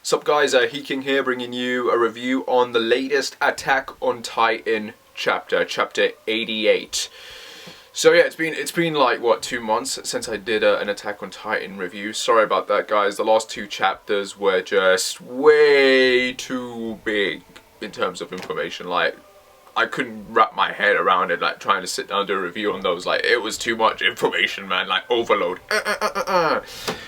Sup guys, Heking here, bringing you a review on the latest Attack on Titan chapter 88. So yeah, it's been like, what, 2 months since I did an Attack on Titan review. Sorry about that, guys. The last 2 chapters were just way too big in terms of information. Like, I couldn't wrap my head around it, like, trying to sit down and do a review on those. Like, it was too much information, man. Like, overload.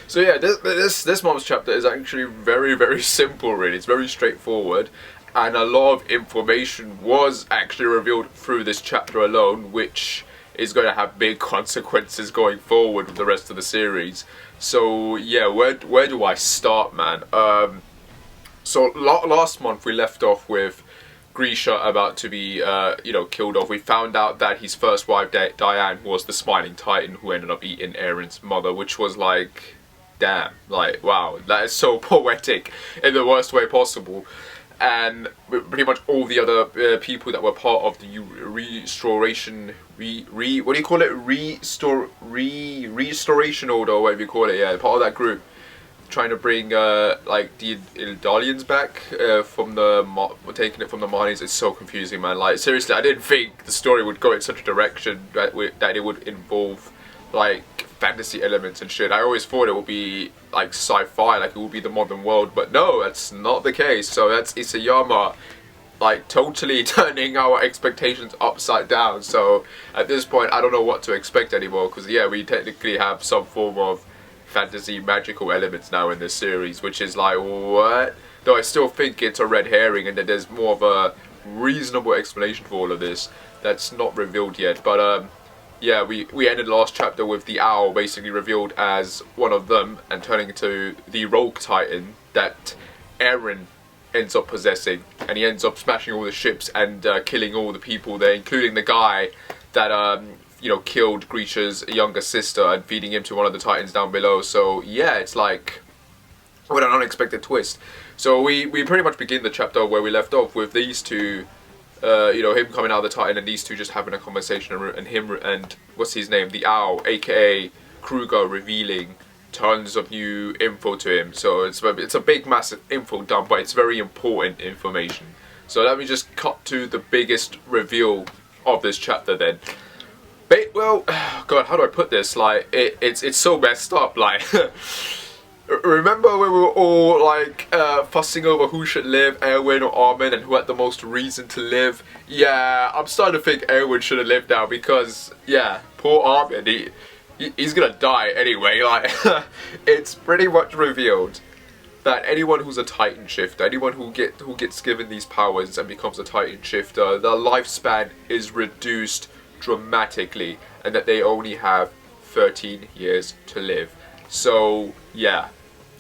So yeah, this month's chapter is actually very simple, really. It's very straightforward. And a lot of information was actually revealed through this chapter alone, which is going to have big consequences going forward with the rest of the series. So yeah, where do I start, man? So last month we left off with Grisha about to be, killed off. We found out that his first wife, Diane, was the Smiling Titan who ended up eating Eren's mother, which was like, damn, like, wow, that is so poetic in the worst way possible. And pretty much all the other people that were part of the restoration, what do you call it? Restoration order, or whatever you call it, yeah, part of that group, trying to bring like the Eldians back from taking it from the Marnies. It's so confusing, man. Like, seriously, I didn't think the story would go in such a direction that it would involve like fantasy elements and shit. I always thought it would be like sci-fi, like it would be the modern world, but no, that's not the case. So that's Isayama like totally turning our expectations upside down. So at this point I don't know what to expect anymore, because yeah, we technically have some form of fantasy magical elements now in this series, which is like, what? Though I still think it's a red herring and that there's more of a reasonable explanation for all of this that's not revealed yet. But yeah, we ended last chapter with the owl basically revealed as one of them and turning into the rogue titan that Eren ends up possessing, and he ends up smashing all the ships and killing all the people there, including the guy that killed Grisha's younger sister and feeding him to one of the titans down below. So yeah, it's like, what an unexpected twist. So we pretty much begin the chapter where we left off with these two, him coming out of the Titan and these two just having a conversation, and him and what's his name, the owl, aka Kruger, revealing tons of new info to him. So it's a big massive info dump, but it's very important information. So let me just cut to the biggest reveal of this chapter then. Well, God, how do I put this? Like, it's so messed up. Like, remember when we were all like fussing over who should live, Erwin or Armin, and who had the most reason to live? Yeah, I'm starting to think Erwin should have lived now, because yeah, poor Armin, he's gonna die anyway. Like, it's pretty much revealed that anyone who's a Titan shifter, anyone who gets given these powers and becomes a Titan shifter, their lifespan is reduced dramatically, and that they only have 13 years to live. So yeah,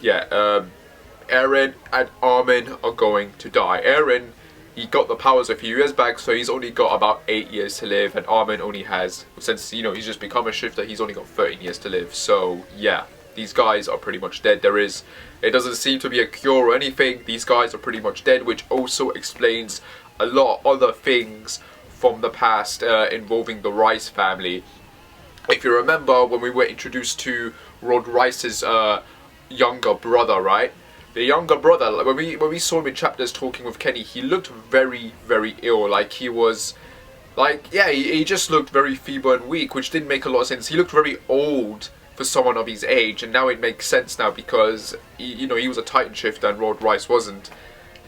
Eren and Armin are going to die. Eren, he got the powers a few years back, so he's only got about 8 years to live, and Armin only has, since he's just become a shifter, he's only got 13 years to live. So yeah, these guys are pretty much dead. It doesn't seem to be a cure or anything. These guys are pretty much dead, which also explains a lot of other things from the past involving the Rice family. If you remember, when we were introduced to Rod Rice's younger brother, right? The younger brother, like, when we saw him in chapters talking with Kenny, he looked very ill. Like, he was, like, yeah, he just looked very feeble and weak, which didn't make a lot of sense. He looked very old for someone of his age, and now it makes sense now, because he was a Titan shifter and Rod Rice wasn't.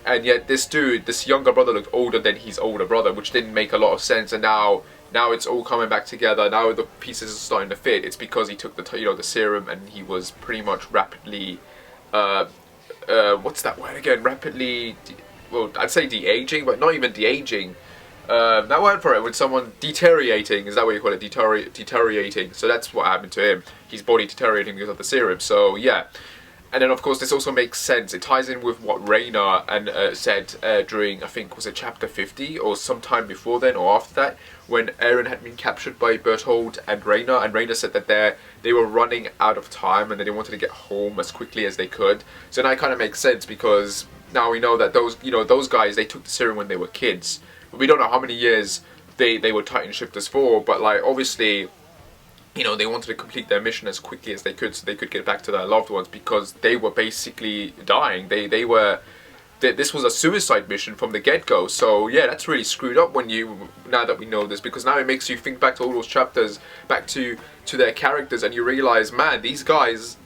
And yet this dude, this younger brother, looked older than his older brother, which didn't make a lot of sense. And now it's all coming back together. Now the pieces are starting to fit. It's because he took the serum, and he was pretty much rapidly, what's that word again? Rapidly, well, I'd say de-aging, but not even de-aging. That word for it, when someone deteriorating, is that what you call it? Deteriorating. So that's what happened to him. His body deteriorating because of the serum. So yeah. And then of course this also makes sense. It ties in with what Reina said during, I think, was it chapter 50 or sometime before then or after that, when Eren had been captured by Berthold and Reina said that they were running out of time and that they wanted to get home as quickly as they could. So that kind of makes sense, because now we know that those guys, they took the serum when they were kids. We don't know how many years they were Titan shifters for, but like, obviously you know, they wanted to complete their mission as quickly as they could so they could get back to their loved ones, because they were basically dying. This was a suicide mission from the get-go. So yeah, that's really screwed up now that we know this, because now it makes you think back to all those chapters, back to their characters, and you realize, man, these guys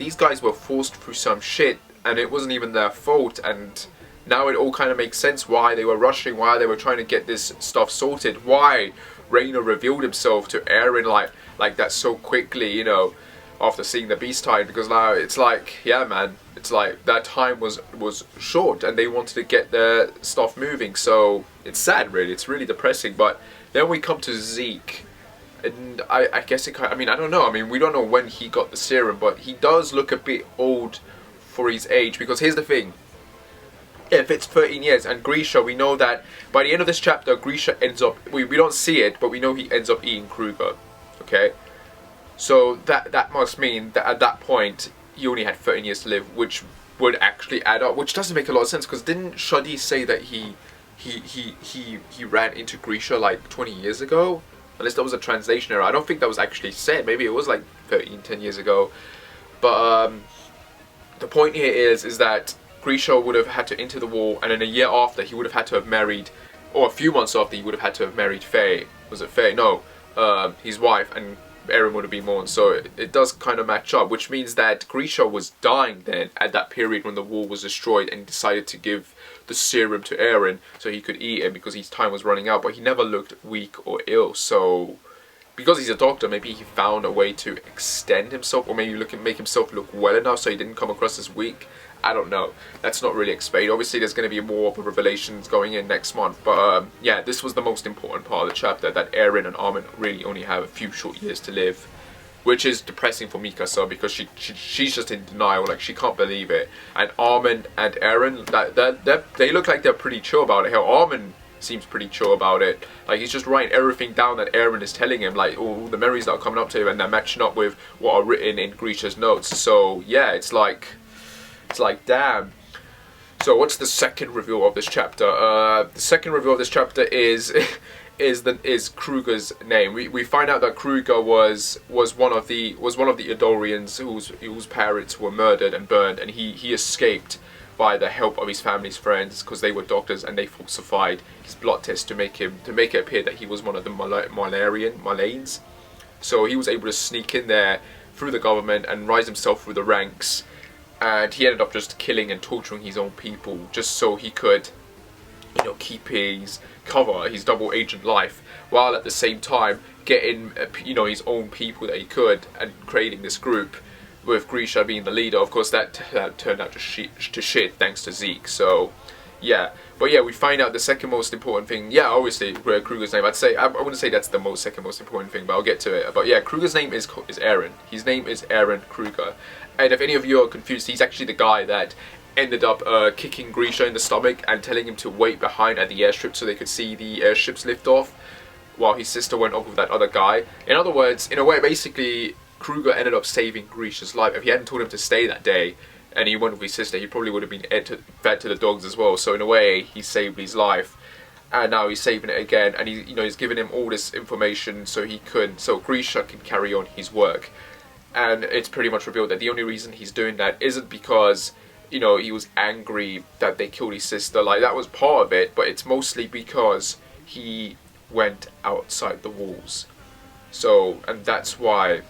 were forced through some shit, and it wasn't even their fault. And now it all kind of makes sense why they were rushing, why they were trying to get this stuff sorted, why Reiner revealed himself to Eren like that so quickly, you know, after seeing the Beast Tide, because now it's like, yeah, man, it's like that time was short and they wanted to get their stuff moving. So it's sad, really. It's really depressing. But then we come to Zeke, and I guess I mean, I don't know. I mean, we don't know when he got the serum, but he does look a bit old for his age, because here's the thing. If it's 13 years, and Grisha, we know that by the end of this chapter, Grisha ends up, we don't see it, but we know he ends up eating Kruger, okay? So that must mean that at that point, he only had 13 years to live, which would actually add up, which doesn't make a lot of sense, because didn't Shadi say that he ran into Grisha like 20 years ago? Unless that was a translation error. I don't think that was actually said. Maybe it was like 10 years ago. But the point here is that Grisha would have had to enter the war, and then a year after he would have had to have married, or a few months after he would have had to have married Faye. Was it Faye? No, his wife, and Eren would have been born. So it does kind of match up, which means that Grisha was dying then at that period when the war was destroyed, and decided to give the serum to Eren so he could eat it because his time was running out. But he never looked weak or ill, so because he's a doctor, maybe he found a way to extend himself, or maybe make himself look well enough so he didn't come across as weak. I don't know. That's not really explained. Obviously, there's going to be more of the revelations going in next month. But yeah, this was the most important part of the chapter, that Eren and Armin really only have a few short years to live. Which is depressing for Mikasa, because she's just in denial. Like, she can't believe it. And Armin and Eren, they look like they're pretty chill about it. Hell, Armin seems pretty chill about it. Like, he's just writing everything down that Eren is telling him, like all the memories that are coming up to him, and they're matching up with what are written in Grisha's notes. So yeah, it's like damn. So what's the second reveal of this chapter? The second reveal of this chapter is Kruger's name. We find out that Kruger was one of the Eldorians whose parents were murdered and burned, and he escaped by the help of his family's friends, because they were doctors, and they falsified his blood test to make it appear that he was one of the Malanes. So he was able to sneak in there through the government and rise himself through the ranks, and he ended up just killing and torturing his own people just so he could, you know, keep his double agent life, while at the same time getting, you know, his own people that he could, and creating this group with Grisha being the leader. Of course, that turned out to shit thanks to Zeke. So yeah, but yeah, we find out the second most important thing. Yeah, obviously Kruger's name. I wouldn't say that's the second most important thing, but I'll get to it. But yeah, Kruger's name is Eren. His name is Eren Kruger. And if any of you are confused, he's actually the guy that ended up kicking Grisha in the stomach and telling him to wait behind at the airstrip so they could see the airships lift off, while his sister went off with that other guy. In other words, in a way, basically, Kruger ended up saving Grisha's life. If he hadn't told him to stay that day, and he went with his sister, he probably would have been fed to the dogs as well. So in a way, he saved his life, and now he's saving it again. And he's giving him all this information so Grisha can carry on his work. And it's pretty much revealed that the only reason he's doing that isn't because, you know, he was angry that they killed his sister. Like, that was part of it, but it's mostly because he went outside the walls. So, and that's why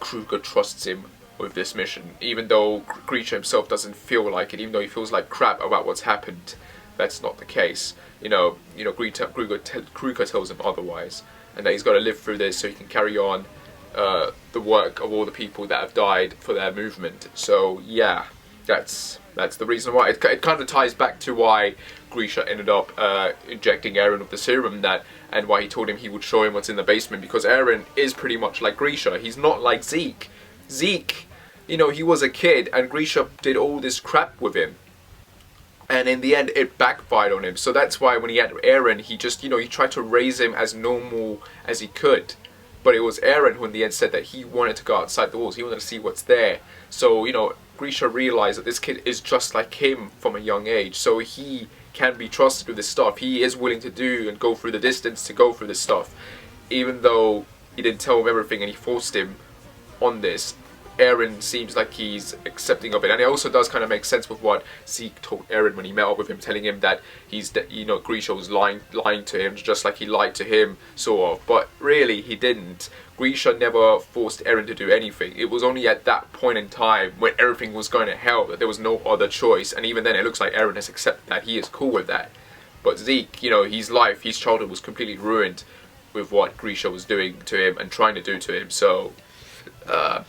Kruger trusts him with this mission, even though Grisha himself doesn't feel like it, even though he feels like crap about what's happened. That's not the case. You know, Kruger tells him otherwise, and that he's got to live through this so he can carry on the work of all the people that have died for their movement. So yeah, that's the reason why. It kind of ties back to why Grisha ended up injecting Eren with the serum, and why he told him he would show him what's in the basement, because Eren is pretty much like Grisha. He's not like Zeke. Zeke, you know, he was a kid, and Grisha did all this crap with him, and in the end it backfired on him. So that's why when he had Eren, he just, you know, he tried to raise him as normal as he could. But it was Eren who in the end said that he wanted to go outside the walls, he wanted to see what's there. So, you know, Grisha realized that this kid is just like him from a young age, so he can be trusted with this stuff. He is willing to do and go through the distance to go through this stuff, even though he didn't tell him everything and he forced him on this, Eren seems like he's accepting of it, and it also does kind of make sense with what Zeke told Eren when he met up with him, telling him that Grisha was lying to him, just like he lied to him, sort of. But really, he didn't. Grisha never forced Eren to do anything. It was only at that point in time when everything was going to hell that there was no other choice, and even then, it looks like Eren has accepted that. He is cool with that. But Zeke, his life, his childhood was completely ruined with what Grisha was doing to him and trying to do to him. So.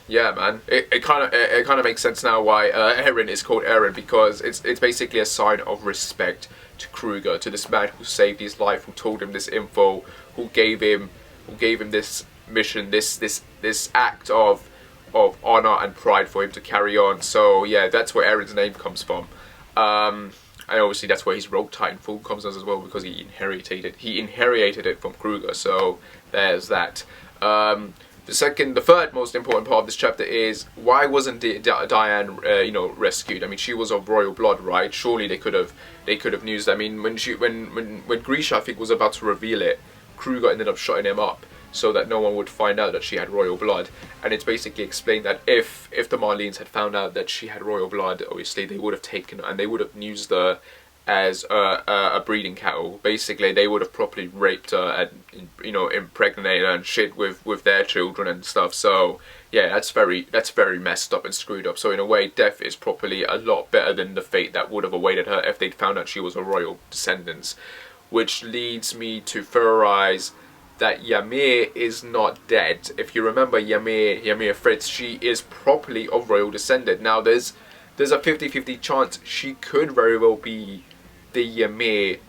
Yeah, man. It kind of makes sense now why Eren is called Eren, because it's basically a sign of respect to Kruger, to this man who saved his life, who told him this info, who gave him this mission, this act of honor and pride for him to carry on. So yeah, that's where Eren's name comes from. And obviously that's where his rogue titan form comes as well, because he inherited it from Kruger. So there's that. The third most important part of this chapter is, why wasn't Diane, rescued? I mean, she was of royal blood, right? Surely they could have used. I mean, when Grisha, I think, was about to reveal it, Kruger ended up shutting him up so that no one would find out that she had royal blood. And it's basically explained that if the Marlenes had found out that she had royal blood, obviously they would have taken her and they would have used her as a breeding cattle. Basically, they would have properly raped her and impregnated her and shit with their children and stuff. So yeah, that's very messed up and screwed up. So in a way, death is probably a lot better than the fate that would have awaited her if they'd found out she was a royal descendant. Which leads me to theorize that Ymir is not dead. If you remember Ymir Fritz, she is properly of royal descendant. Now there's a 50-50 chance she could very well be the Ymir,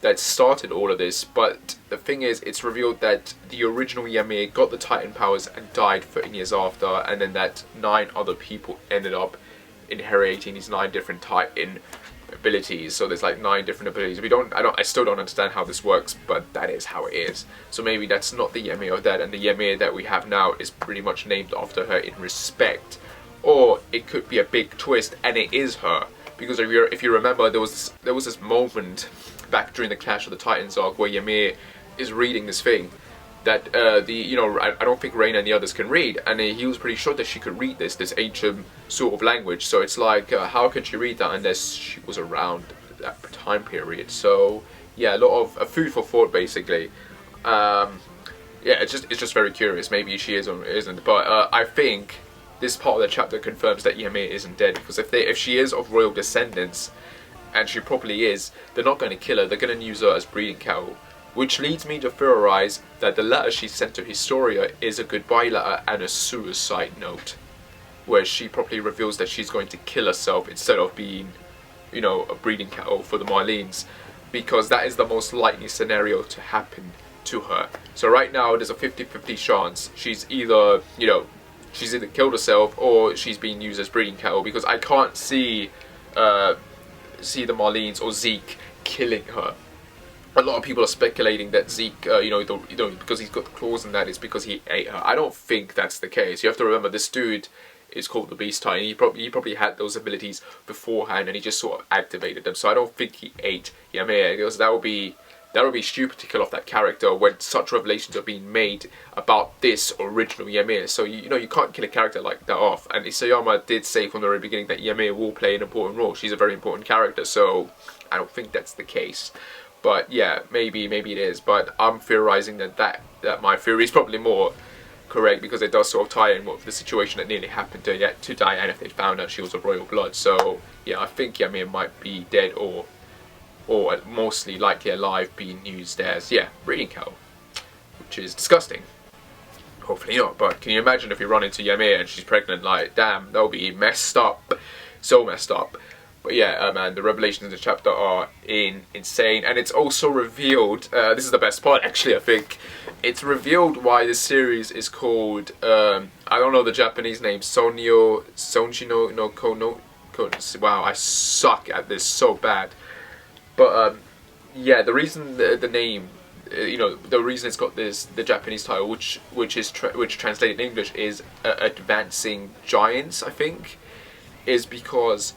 that started all of this. But the thing is, it's revealed that the original Ymir got the Titan powers and died 13 years after, and then that 9 other people ended up inheriting these 9 different Titan abilities. So there's like 9 different abilities. I still don't understand how this works, but that is how it is. So maybe that's not the Ymir of that, and the Ymir that we have now is pretty much named after her in respect. Or it could be a big twist, and it is her. Because if you remember, there was this moment back during the Clash of the Titans arc where Ymir is reading this thing that I don't think Reina and the others can read, and he was pretty sure that she could read this ancient sort of language. So it's like, how can she read that unless she was around that time period? So yeah, a lot of food for thought, basically. Yeah, it's just very curious. Maybe she is or isn't, but I think this part of the chapter confirms that Ymir isn't dead, because if she is of royal descendants, and she probably is, they're not going to kill her, they're going to use her as breeding cattle. Which leads me to theorize that the letter she sent to Historia is a goodbye letter and a suicide note, where she probably reveals that she's going to kill herself instead of being, a breeding cattle for the Marlenes, because that is the most likely scenario to happen to her. So right now, there's a 50-50 chance she's either, she's either killed herself or she's being used as breeding cattle, because I can't see the Marlenes or Zeke killing her. A lot of people are speculating that Zeke, because he's got the claws and that, is because he ate her. I don't think that's the case. You have to remember, this dude is called the Beast Titan. He probably had those abilities beforehand, and he just sort of activated them. So I don't think he ate Ymir, because that would be stupid to kill off that character when such revelations are being made about this original Ymir. So you can't kill a character like that off. And Isayama did say from the very beginning that Ymir will play an important role. She's a very important character, so I don't think that's the case. But yeah, maybe it is. But I'm theorizing that my theory is probably more correct, because it does sort of tie in with the situation that nearly happened to Diane if they found out she was of royal blood. So yeah, I think Ymir might be dead or mostly likely alive, being used as, breeding cattle, which is disgusting. Hopefully not, but can you imagine if you run into Ymir and she's pregnant? Like, damn, that would be messed up. So messed up. But yeah, man, the revelations in the chapter are insane, and it's also revealed, this is the best part actually, I think, it's revealed why this series is called, I don't know the Japanese name, Sonjino no Kono, wow, I suck at this so bad. But yeah, the reason the name, the reason it's got the Japanese title, which translated in English is Advancing Giants, I think, is because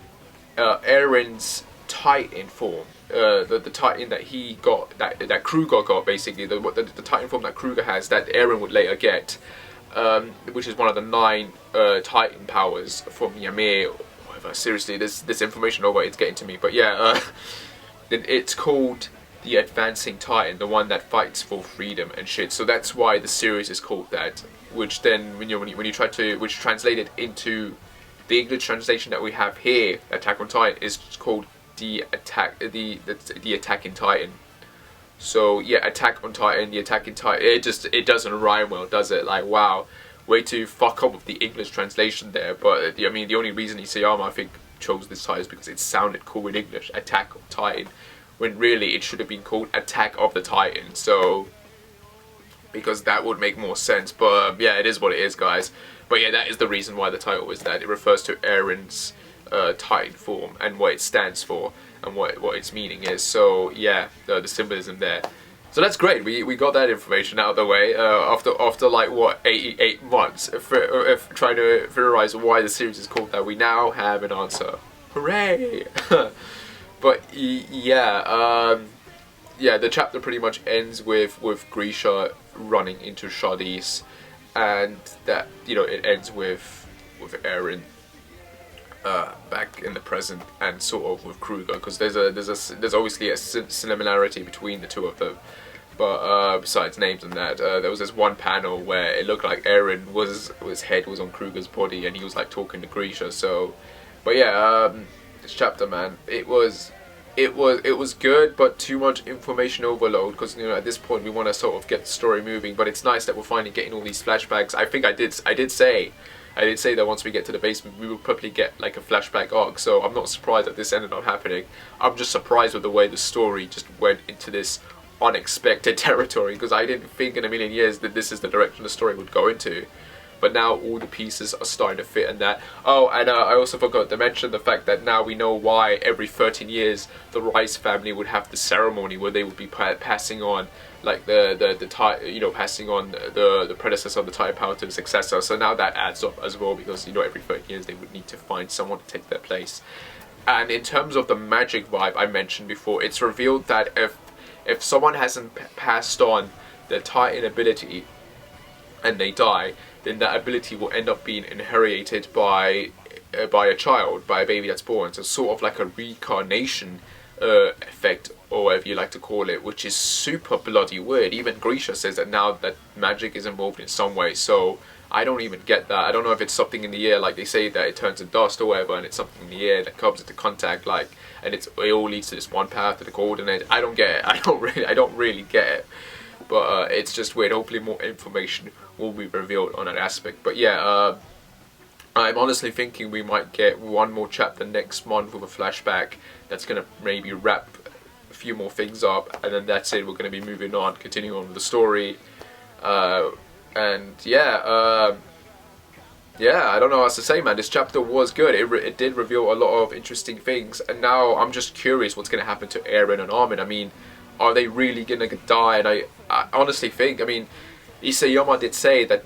Eren's Titan form, the Titan that he got, that Kruger got, basically the Titan form that Kruger has, that Eren would later get, which is one of the 9 Titan powers from Ymir. Whatever. Seriously, this information over it's getting to me. But yeah, it's called the Advancing Titan, the one that fights for freedom and shit. So that's why the series is called that. Which then, when you try to, which translated into the English translation that we have here, Attack on Titan, is called the Attacking Titan. So yeah, Attack on Titan, the Attacking Titan. It doesn't rhyme well, does it? Like, wow, way to fuck up with the English translation there. But I mean, the only reason Isayama, I think, chose this title is because it sounded cool in English, Attack on Titan, when really it should have been called Attack of the Titan. So, because that would make more sense. But yeah, it is what it is, guys. But yeah, that is the reason why the title is that. It refers to Eren's Titan form and what it stands for and what its meaning is. So yeah, the symbolism there. So that's great. We got that information out of the way after like what 88 months of trying to theorize why the series is called that. We now have an answer. Hooray! But yeah, yeah, the chapter pretty much ends with Grisha running into Shadis, and that, you know, it ends with Eren back in the present, and sort of with Kruger, because there's obviously a similarity between the two of them. But besides names and that, there was this one panel where it looked like Eren his head was on Kruger's body, and he was like talking to Grisha. So, but yeah, this chapter, man, it was good, but too much information overload, because, you know, at this point we want to sort of get the story moving. But it's nice that we're finally getting all these flashbacks. I think I did say that once we get to the basement we will probably get like a flashback arc, so I'm not surprised that this ended up happening. I'm just surprised with the way the story just went into this unexpected territory, because I didn't think in a million years that this is the direction the story would go into. But now all the pieces are starting to fit in that. Oh, and I also forgot to mention the fact that now we know why every 13 years the Rice family would have the ceremony where they would be passing on like passing on the predecessor of the Titan power to the successor. So now that adds up as well, because, you know, every 13 years they would need to find someone to take their place. And in terms of the magic vibe I mentioned before, it's revealed that if someone hasn't passed on their Titan ability and they die, then that ability will end up being inherited by a child, by a baby that's born. So sort of like a reincarnation effect, or whatever you like to call it, which is super bloody weird. Even Grisha says that now that magic is involved in some way. So I don't even get that. I don't know if it's something in the air, like they say that it turns to dust or whatever, and it's something in the air that comes into contact, like, and it all leads to this one path to the coordinate. I don't get it. I don't really get it. But it's just weird. Hopefully more information will be revealed on that aspect. But yeah, I'm honestly thinking we might get one more chapter next month with a flashback that's going to maybe wrap a few more things up, and then that's it. We're going to be moving on, continuing on with the story. And yeah, yeah, I don't know what else to say, man. This chapter was good. It did reveal a lot of interesting things, and now I'm just curious what's going to happen to Eren and Armin. I mean, are they really going to die? And I honestly think, I mean, Isayama did say that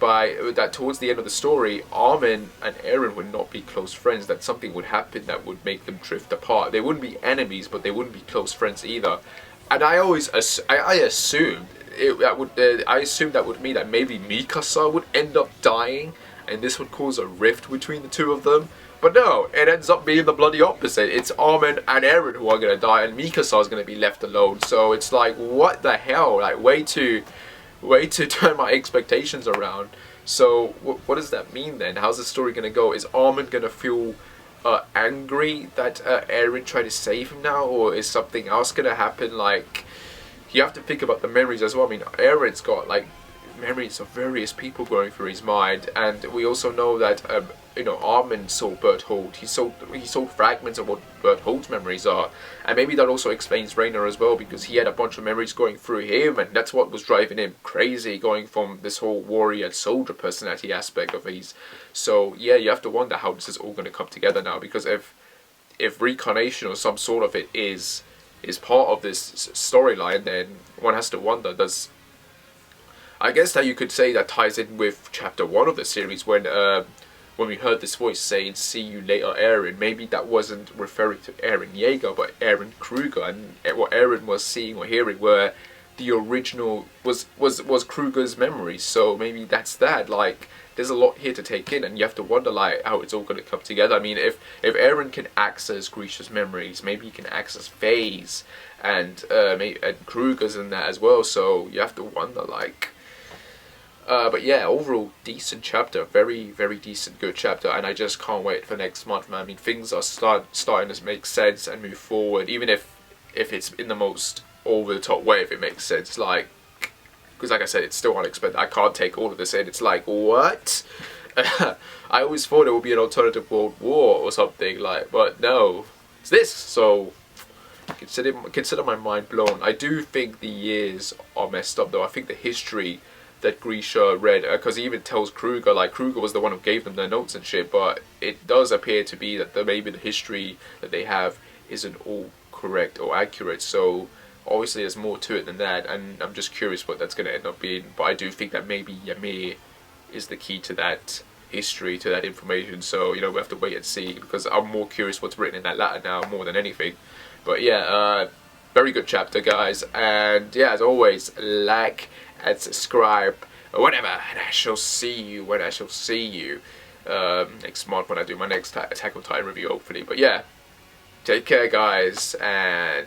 towards the end of the story, Armin and Eren would not be close friends, that something would happen that would make them drift apart. They wouldn't be enemies, but they wouldn't be close friends either. And I assumed that would mean that maybe Mikasa would end up dying, and this would cause a rift between the two of them. But no, it ends up being the bloody opposite. It's Armin and Eren who are going to die, and Mikasa is going to be left alone. So it's like, what the hell? Like, way to turn my expectations around. So what does that mean then? How's the story going to go? Is Armin going to feel angry that Eren tried to save him now, or is something else going to happen? Like, you have to think about the memories as well. I mean, Eren's got like memories of various people going through his mind, and we also know that you know, Armin saw Berthold. He saw fragments of what Berthold's memories are, and maybe that also explains Reiner as well, because he had a bunch of memories going through him, and that's what was driving him crazy, going from this whole warrior and soldier personality aspect of his. So yeah, you have to wonder how this is all going to come together now, because if reincarnation or some sort of it is part of this storyline, then one has to wonder, does, I guess that you could say that ties in with chapter 1 of the series, when when we heard this voice saying "See you later, Eren," maybe that wasn't referring to Eren Yeager, but Eren Kruger, and what Eren was seeing or hearing were the original was Kruger's memories. So maybe that's that. Like, there's a lot here to take in, and you have to wonder like how it's all going to come together. I mean, if Eren can access Grisha's memories, maybe he can access Faye's and Kruger's in that as well. So you have to wonder like. But yeah, overall decent chapter, very decent, good chapter, and I just can't wait for next month, man. I mean, things are starting to make sense and move forward, even if it's in the most over the top way, if it makes sense. Like, because like I said, it's still unexpected. I can't take all of this in. It's like, what? I always thought it would be an alternative world war or something, like, but no, it's this. So consider my mind blown. I do think the years are messed up though. I think the history that Grisha read, because he even tells Kruger, like, Kruger was the one who gave them their notes and shit, but it does appear to be that maybe the history that they have isn't all correct or accurate. So obviously there's more to it than that, and I'm just curious what that's going to end up being. But I do think that maybe Ymir is the key to that history, to that information. So, you know, we have to wait and see, because I'm more curious what's written in that letter now more than anything. But yeah, very good chapter, guys, and yeah, as always, like and subscribe or whatever, and I shall see you when I shall see you next month when I do my next Attack on Titan review, hopefully. But yeah, take care, guys, and